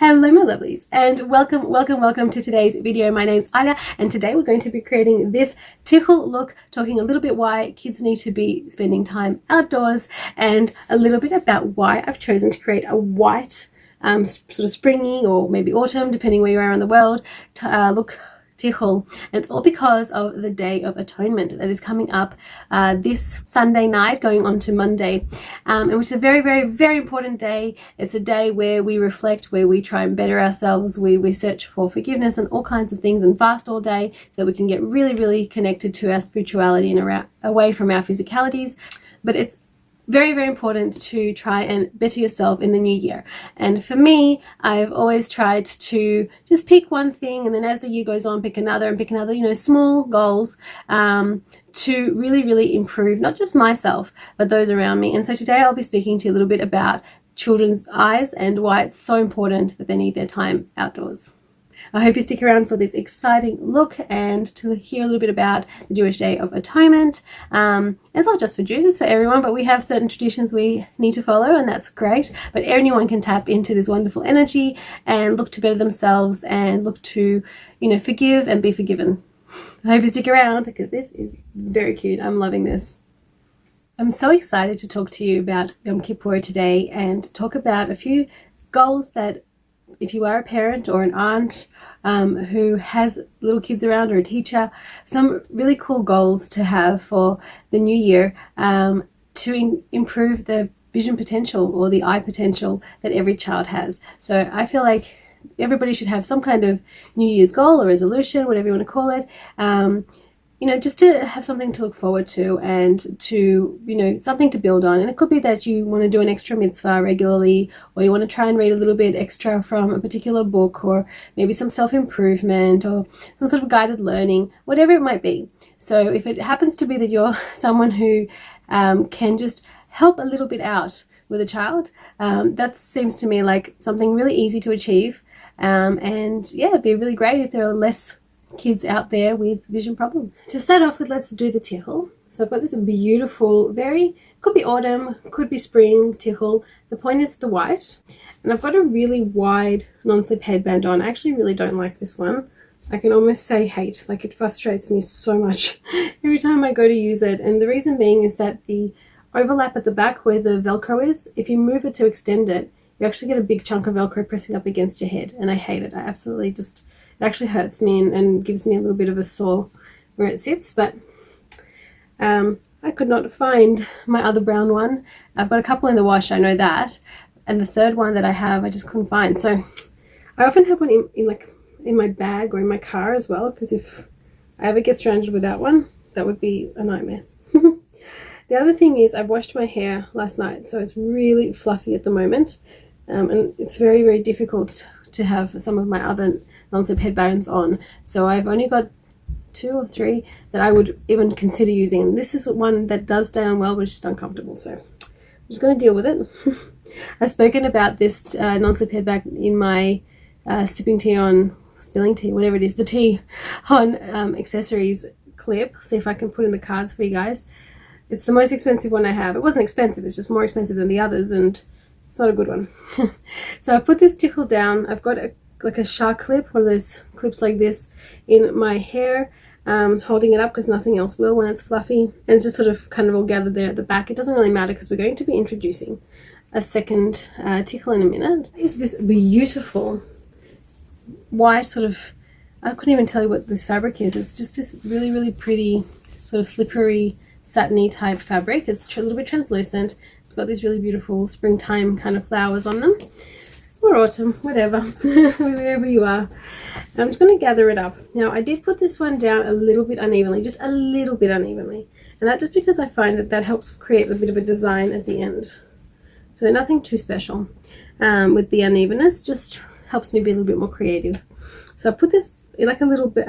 Hello my lovelies, and welcome to today's video. My name's Alya, and today we're going to be creating this Tichel look, talking a little bit why kids need to be spending time outdoors, and a little bit about why I've chosen to create a white sort of springy or maybe autumn, depending where you are in the world, look Tichel. And it's all because of the Day of Atonement that is coming up this Sunday night going on to Monday, and which is a very important day. It's a day where we reflect, where we try and better ourselves, we search for forgiveness and all kinds of things, and fast all day so we can get really connected to our spirituality and away from our physicalities. But it's very important to try and better yourself in the new year. And for me, I've always tried to just pick one thing, and then as the year goes on, pick another, you know, small goals to really improve not just myself but those around me. And so today I'll be speaking to you a little bit about children's eyes and why it's so important that they need their time outdoors. I hope you stick around for this exciting look and to hear a little bit about the Jewish Day of Atonement. It's not just for Jews, it's for everyone, but we have certain traditions we need to follow, and that's great. But anyone can tap into this wonderful energy and look to better themselves and look to, you know, forgive and be forgiven. I hope you stick around because this is very cute. I'm loving this. I'm so excited to talk to you about Yom Kippur today and talk about a few goals that, if you are a parent or an aunt who has little kids around, or a teacher, some really cool goals to have for the new year to improve the vision potential or the eye potential that every child has. So I feel like everybody should have some kind of New Year's goal or resolution, whatever you want to call it, you know, just to have something to look forward to and to, you know, something to build on. And it could be that you want to do an extra mitzvah regularly, or you want to try and read a little bit extra from a particular book, or maybe some self-improvement or some sort of guided learning, whatever it might be. So if it happens to be that you're someone who can just help a little bit out with a child, that seems to me like something really easy to achieve. And yeah, it'd be really great if there are less kids out there with vision problems. To start off with, let's do the Tichel. So I've got this beautiful, could be autumn, could be spring Tichel. The point is the white, and I've got a really wide non-slip headband on. I actually really don't like this one. I can almost say hate, like it frustrates me so much every time I go to use it. And the reason being is that the overlap at the back where the Velcro is, if you move it to extend it, you actually get a big chunk of Velcro pressing up against your head, and I hate it. I absolutely just, it actually hurts me and gives me a little bit of a sore where it sits. But I could not find my other brown one. I've got a couple in the wash, I know that, and the third one that I have I just couldn't find. So I often have one in my bag or in my car as well, because if I ever get stranded without one, that would be a nightmare. The other thing is, I washed my hair last night, so it's really fluffy at the moment, and it's very difficult to have some of my other non-slip headbands on. So I've only got 2 or 3 that I would even consider using, and this is one that does stay on well, but it's just uncomfortable, so I'm just going to deal with it. I've spoken about this non-slip headband in my sipping tea on, spilling tea, whatever it is, the tea on accessories clip. See if I can put in the cards for you guys. It's the most expensive one I have. It wasn't expensive, it's just more expensive than the others, and it's not a good one. So I've put this Tichel down. I've got like a shark clip, one of those clips like this, in my hair, holding it up because nothing else will when it's fluffy. And it's just sort of kind of all gathered there at the back. It doesn't really matter because we're going to be introducing a second Tichel in a minute. It's this beautiful white sort of, I couldn't even tell you what this fabric is. It's just this really pretty sort of slippery satiny type fabric. It's a little bit translucent. It's got these really beautiful springtime kind of flowers on them, or autumn, whatever, wherever you are. And I'm just going to gather it up. Now I did put this one down a little bit unevenly, just a little bit unevenly, and that just because I find that helps create a bit of a design at the end. So nothing too special with the unevenness, just helps me be a little bit more creative. So I put this in like a little bit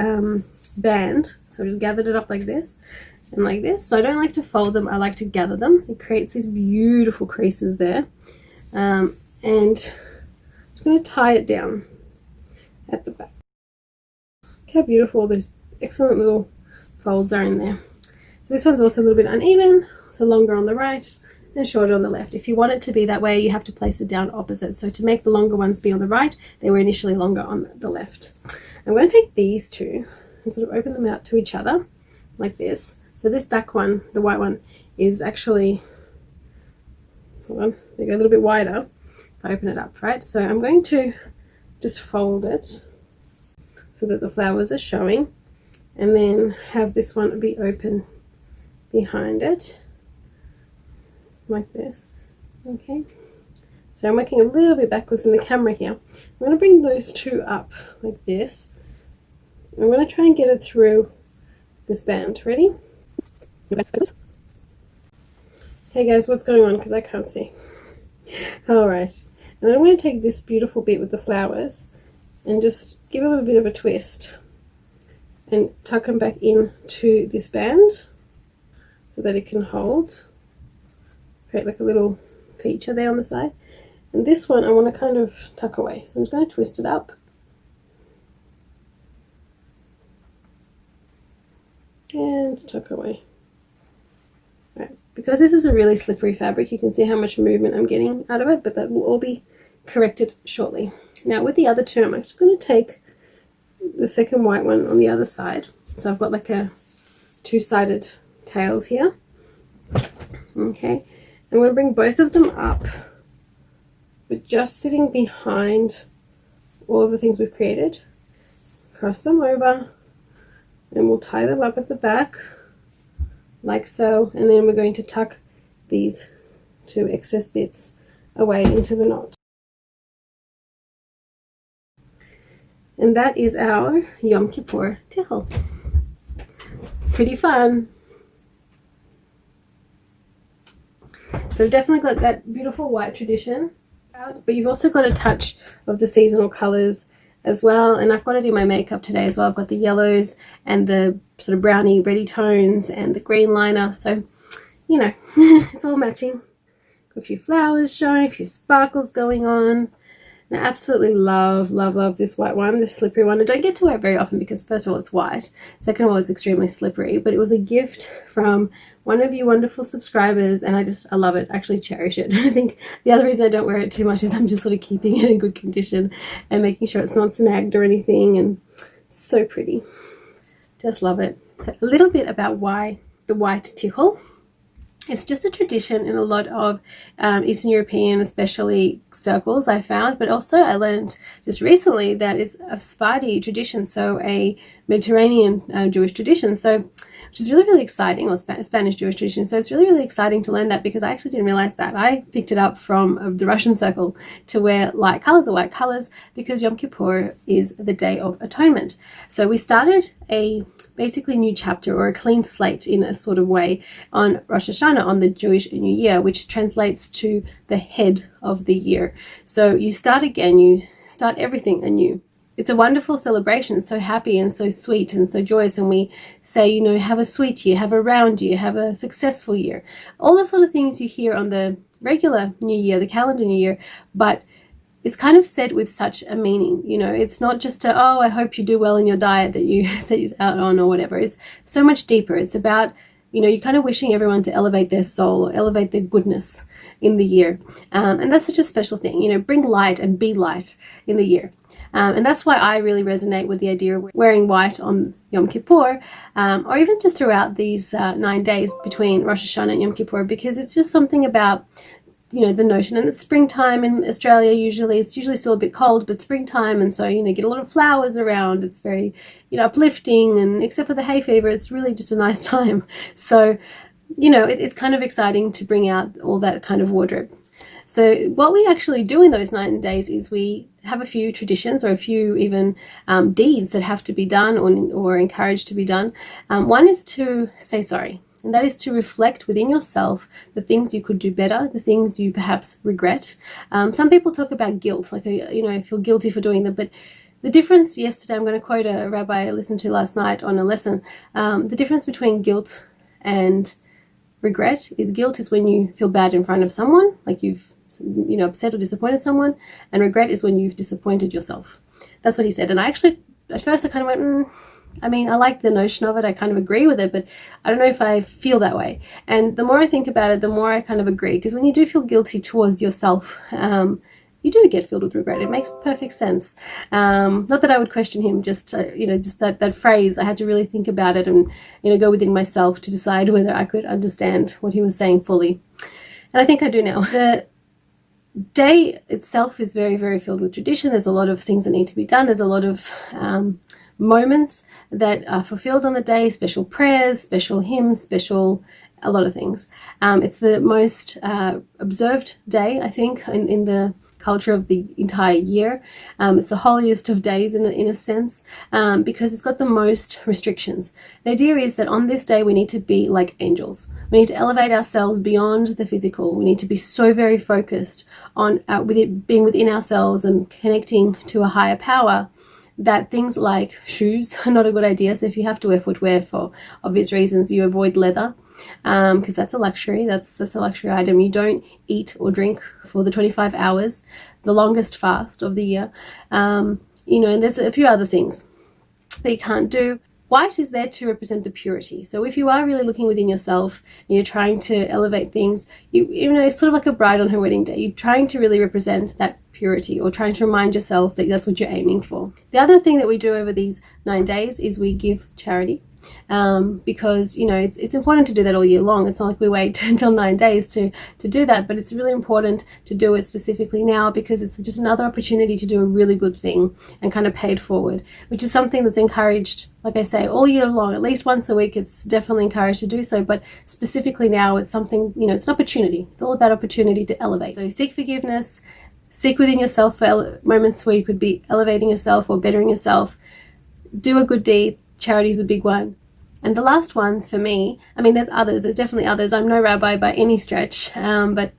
band, so I just gathered it up like this and like this. So I don't like to fold them, I like to gather them. It creates these beautiful creases there, and I'm just going to tie it down at the back. Look how beautiful those excellent little folds are in there. So this one's also a little bit uneven, so longer on the right and shorter on the left. If you want it to be that way, you have to place it down opposite. So to make the longer ones be on the right, they were initially longer on the left. I'm going to take these two and sort of open them out to each other like this. So this back one, the white one, is actually, hold on, they go a little bit wider if I open it up, right? So I'm going to just fold it so that the flowers are showing, and then have this one be open behind it like this. Okay, so I'm working a little bit backwards in the camera here. I'm going to bring those two up like this. I'm going to try and get it through this band. Ready? Okay guys, what's going on? Because I can't see. Alright, and then I'm going to take this beautiful bit with the flowers and just give them a bit of a twist and tuck them back into this band so that it can hold. Create like a little feature there on the side. And this one I want to kind of tuck away. So I'm just going to twist it up. And tuck away. Right. Because this is a really slippery fabric, you can see how much movement I'm getting out of it, but that will all be corrected shortly. Now with the other two, I'm actually going to take the second white one on the other side. So I've got like a two-sided tails here. Okay. I'm going to bring both of them up, but just sitting behind all of the things we've created. Cross them over, and we'll tie them up at the back, like so, and then we're going to tuck these two excess bits away into the knot. And that is our Yom Kippur Tichel. Pretty fun. So definitely got that beautiful white tradition, but you've also got a touch of the seasonal colors as well. And I've got it in my makeup today as well. I've got the yellows and the sort of browny reddy tones and the green liner. So, you know, it's all matching. Got a few flowers showing, a few sparkles going on. And I absolutely love, love, love this white one, this slippery one. I don't get to wear it very often because first of all, it's white. Second of all, it's extremely slippery, but it was a gift from one of you wonderful subscribers, and I love it. I actually cherish it. I think the other reason I don't wear it too much is I'm just sort of keeping it in good condition and making sure it's not snagged or anything, and it's so pretty. Just love it. So a little bit about why the white tichel. It's just a tradition in a lot of Eastern European, especially circles, I found, but also I learned just recently that it's a Sephardi tradition, so a Mediterranean Jewish tradition, so which is really, really exciting, or Spanish Jewish tradition. So it's really, really exciting to learn that, because I actually didn't realize that. I picked it up from the Russian circle to wear light colors or white colors because Yom Kippur is the Day of Atonement. So we started a basically new chapter, or a clean slate in a sort of way, on Rosh Hashanah, on the Jewish New Year, which translates to the head of the year. So you start again, you start everything anew. It's a wonderful celebration. It's so happy and so sweet and so joyous. And we say, you know, have a sweet year, have a round year, have a successful year. All the sort of things you hear on the regular New Year, the calendar New Year, but it's kind of said with such a meaning. You know, it's not just a, oh, I hope you do well in your diet that you set out on or whatever. It's so much deeper. It's about, you know, you're kind of wishing everyone to elevate their soul, or elevate their goodness in the year. And that's such a special thing, you know, bring light and be light in the year. And that's why I really resonate with the idea of wearing white on Yom Kippur, or even just throughout these 9 days between Rosh Hashanah and Yom Kippur, because it's just something about, you know, the notion, and it's springtime in Australia usually. It's usually still a bit cold, but springtime, and so, you know, get a lot of flowers around. It's very, you know, uplifting, and except for the hay fever, it's really just a nice time. So, you know, it's kind of exciting to bring out all that kind of wardrobe. So what we actually do in those 9 days is we have a few traditions, or a few even deeds that have to be done, or encouraged to be done. One is to say sorry. And that is to reflect within yourself the things you could do better, the things you perhaps regret. Some people talk about guilt, like, you know, feel guilty for doing them. But the difference, yesterday, I'm going to quote a rabbi I listened to last night on a lesson. The difference between guilt and regret is, guilt is when you feel bad in front of someone, like you've, you know, upset or disappointed someone. And regret is when you've disappointed yourself. That's what he said. And I actually, at first I kind of went, I mean, I like the notion of it, I kind of agree with it, but I don't know if I feel that way. And the more I think about it, the more I kind of agree, because when you do feel guilty towards yourself, you do get filled with regret. It makes perfect sense. Not that I would question him, just just that phrase. I had to really think about it and go within myself to decide whether I could understand what he was saying fully. And I think I do now. The day itself is very, very filled with tradition. There's a lot of things that need to be done. There's a lot of moments that are fulfilled on the day, special prayers, special hymns, a lot of things. It's the most observed day, I think, in the culture of the entire year. It's the holiest of days in a sense, because it's got the most restrictions. The idea is that on this day we need to be like angels. We need to elevate ourselves beyond the physical. We need to be so very focused on being within ourselves and connecting to a higher power, that things like shoes are not a good idea. So if you have to wear footwear for obvious reasons, you avoid leather, because that's a luxury. That's a luxury item. You don't eat or drink for the 25 hours, the longest fast of the year. And there's a few other things that you can't do. White is there to represent the purity. So if you are really looking within yourself and you're trying to elevate things, it's sort of like a bride on her wedding day. You're trying to really represent that purity, or trying to remind yourself that that's what you're aiming for. The other thing that we do over these 9 days is we give charity, because it's important to do that all year long. It's not like we wait until 9 days to do that, but it's really important to do it specifically now, because it's just another opportunity to do a really good thing and kind of pay it forward, which is something that's encouraged, like I say, all year long. At least once a week it's definitely encouraged to do so, but specifically now it's something, it's an opportunity. It's all about opportunity to elevate. So seek forgiveness, seek within yourself for moments where you could be elevating yourself or bettering yourself. Do a good deed. Charity is a big one. And the last one for me, I mean, there's definitely others. I'm no rabbi by any stretch, but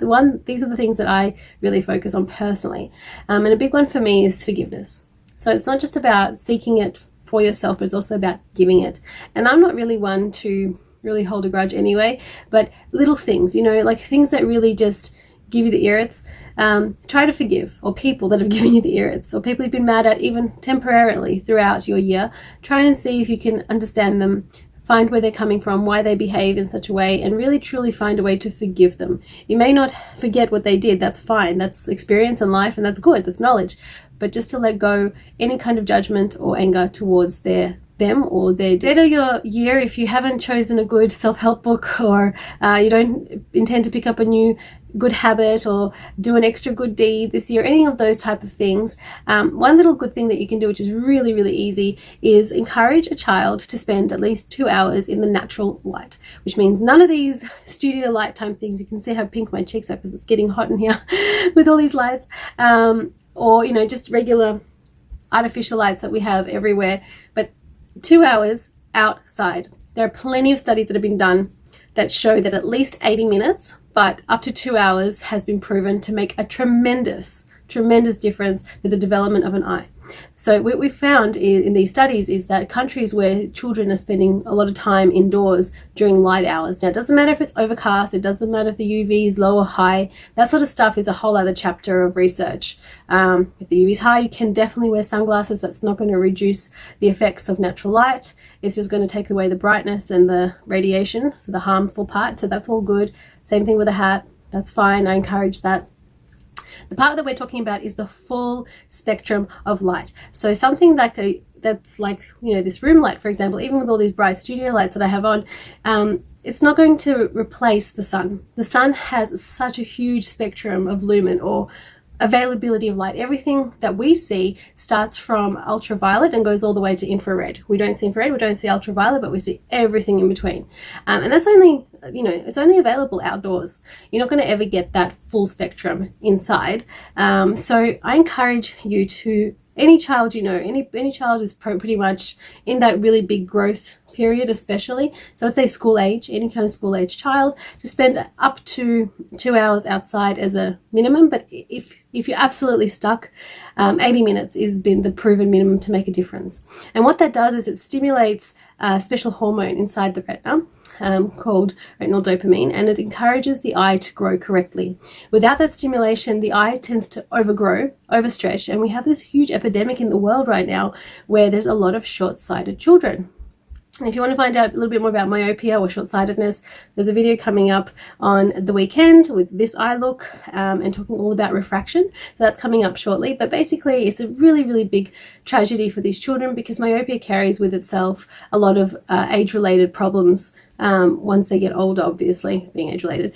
these are the things that I really focus on personally. And a big one for me is forgiveness. So it's not just about seeking it for yourself, but it's also about giving it. And I'm not really one to really hold a grudge anyway, but little things, like things that really just give you the irrits, try to forgive, or people that have given you the irrits, or people you've been mad at even temporarily throughout your year. Try and see if you can understand them, find where they're coming from, why they behave in such a way, and really truly find a way to forgive them. You may not forget what they did, that's fine, that's experience in life, and that's good, that's knowledge, but just to let go any kind of judgment or anger towards them or their date of your year. If you haven't chosen a good self-help book, or you don't intend to pick up a new good habit or do an extra good deed this year, any of those type of things, one little good thing that you can do, which is really, really easy, is encourage a child to spend at least 2 hours in the natural light, which means none of these studio light time things. You can see how pink my cheeks are because it's getting hot in here with all these lights, or just regular artificial lights that we have everywhere, but 2 hours outside. There are plenty of studies that have been done that show that at least 80 minutes, but up to 2 hours has been proven to make a tremendous difference to the development of an eye. So what we found in these studies is that countries where children are spending a lot of time indoors during light hours, now it doesn't matter if it's overcast, it doesn't matter if the UV is low or high, that sort of stuff is a whole other chapter of research. If the UV is high, you can definitely wear sunglasses. That's not going to reduce the effects of natural light. It's just going to take away the brightness and the radiation, so the harmful part, so that's all good. Same thing with a hat, that's fine, I encourage that. The part that we're talking about is the full spectrum of light. So something that's like, this room light, for example, even with all these bright studio lights that I have on, it's not going to replace the sun. The sun has such a huge spectrum of lumen, or availability of light. Everything that we see starts from ultraviolet and goes all the way to infrared. We don't see infrared, we don't see ultraviolet, but we see everything in between. And that's only, it's only available outdoors. You're not going to ever get that full spectrum inside. So I encourage you to, any child any child is pretty much in that really big growth period, especially, so I'd say school age, any kind of school age child, to spend up to 2 hours outside as a minimum. But if you're absolutely stuck, 80 minutes has been the proven minimum to make a difference. And what that does is it stimulates a special hormone inside the retina, called retinal dopamine, and it encourages the eye to grow correctly. Without that stimulation, the eye tends to overgrow, overstretch, and we have this huge epidemic in the world right now where there's a lot of short-sighted children. And if you want to find out a little bit more about myopia or short-sightedness, there's a video coming up on the weekend with this eye look and talking all about refraction. So that's coming up shortly. But basically, it's a really, really big tragedy for these children because myopia carries with itself a lot of age-related problems once they get older, obviously, being age-related.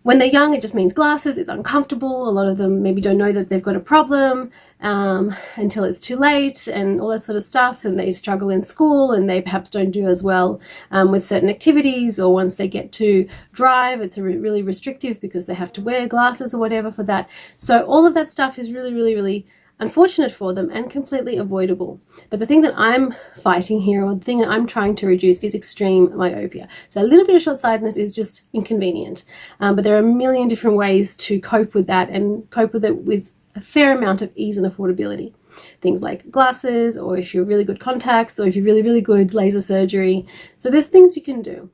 When they're young, it just means glasses. It's uncomfortable. A lot of them maybe don't know that they've got a problem until it's too late and all that sort of stuff. And they struggle in school and they perhaps don't do as well with certain activities, or once they get to drive, it's really restrictive because they have to wear glasses or whatever for that. So all of that stuff is really, really, really unfortunate for them and completely avoidable. But the thing that I'm fighting here, or the thing that I'm trying to reduce, is extreme myopia. So a little bit of short-sightedness is just inconvenient, but there are a million different ways to cope with that and cope with it with a fair amount of ease and affordability. Things like glasses, or if you're really good contacts, or if you're really, really good laser surgery. So there's things you can do.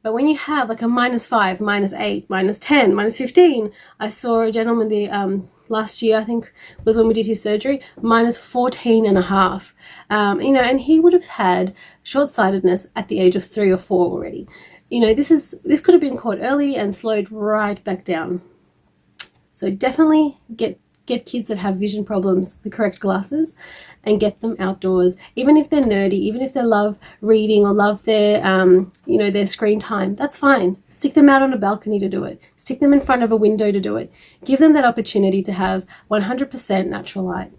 But when you have like a -5, -8, -10, -15, I saw a gentleman last year, I think was when we did his surgery, -14.5. And he would have had short-sightedness at the age of 3 or 4 already. This could have been caught early and slowed right back down. So definitely get kids that have vision problems the correct glasses and get them outdoors. Even if they're nerdy, even if they love reading or love their their screen time, that's fine. Stick them out on a balcony to do it. Stick them in front of a window to do it. Give them that opportunity to have 100% natural light.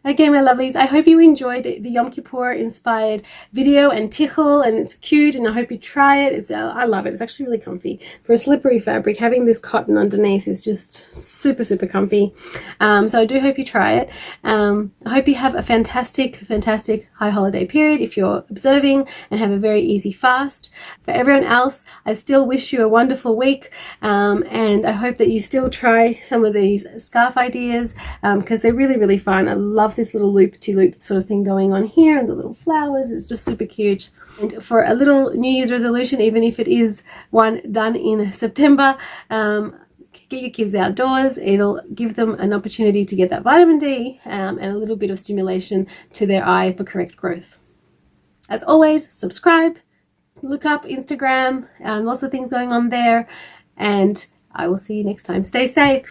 Okay, my lovelies, I hope you enjoyed the Yom Kippur inspired video and Tichel, and it's cute, and I hope you try it. I love it. It's actually really comfy. For a slippery fabric, having this cotton underneath is just super, super comfy. So I do hope you try it. I hope you have a fantastic, fantastic high holiday period if you're observing, and have a very easy fast. For everyone else, I still wish you a wonderful week, and I hope that you still try some of these scarf ideas because they're really, really fun. I love this little loop-to-loop sort of thing going on here, and the little flowers. It's just super cute. And for a little New Year's resolution, even if it is one done in September, get your kids outdoors. It'll give them an opportunity to get that vitamin D and a little bit of stimulation to their eye for correct growth. As always, subscribe, look up Instagram, lots of things going on there, and I will see you next time. Stay safe.